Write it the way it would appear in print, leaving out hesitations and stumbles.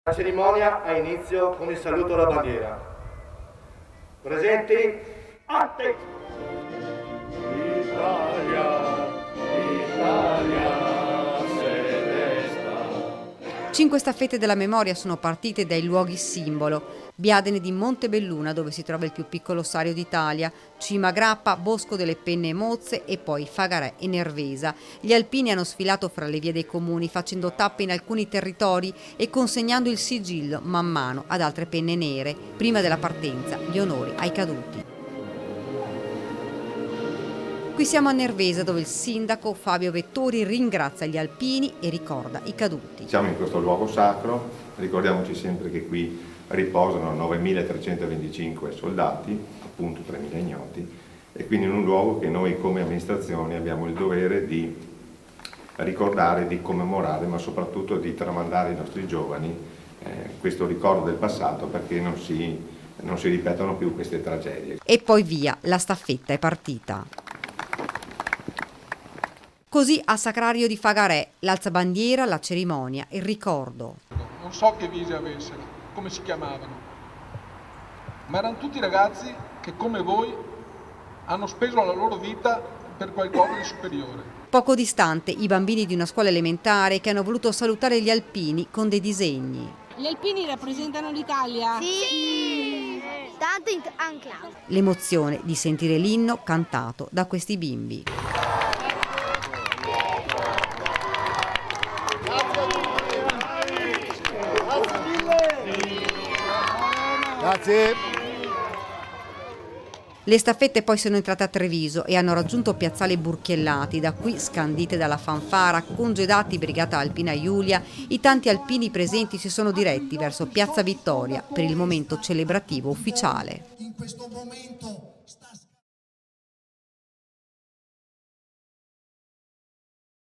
La cerimonia ha inizio con il saluto alla bandiera. Presenti? Atti! Italia, Italia, se ne sta. 5 staffette della memoria sono partite dai luoghi simbolo. Biadene di Montebelluna, dove si trova il più piccolo ossario d'Italia, Cima Grappa, Bosco delle Penne e Mozze e poi Fagarè e Nervesa. Gli alpini hanno sfilato fra le vie dei comuni, facendo tappe in alcuni territori e consegnando il sigillo man mano ad altre penne nere. Prima della partenza, gli onori ai caduti. Qui siamo a Nervesa, dove il sindaco Fabio Vettori ringrazia gli alpini e ricorda i caduti. Siamo in questo luogo sacro, ricordiamoci sempre che qui riposano 9.325 soldati, appunto 3.000 ignoti, e quindi in un luogo che noi come amministrazione abbiamo il dovere di ricordare, di commemorare, ma soprattutto di tramandare ai nostri giovani questo ricordo del passato, perché non si ripetano più queste tragedie. E poi via, la staffetta è partita. Così a Sacrario di Fagarè, l'alzabandiera, la cerimonia, il ricordo. Non so che vise avessero, come si chiamavano, ma erano tutti ragazzi che come voi hanno speso la loro vita per qualcosa di superiore. Poco distante, i bambini di una scuola elementare che hanno voluto salutare gli alpini con dei disegni. Gli alpini rappresentano l'Italia? Sì, tanto anche. L'emozione di sentire l'inno cantato da questi bimbi. Grazie. Le staffette poi sono entrate a Treviso e hanno raggiunto Piazzale Burchiellati. Da qui, scandite dalla fanfara, congedati Brigata Alpina Giulia, i tanti alpini presenti si sono diretti verso Piazza Vittoria per il momento celebrativo ufficiale. In questo momento sta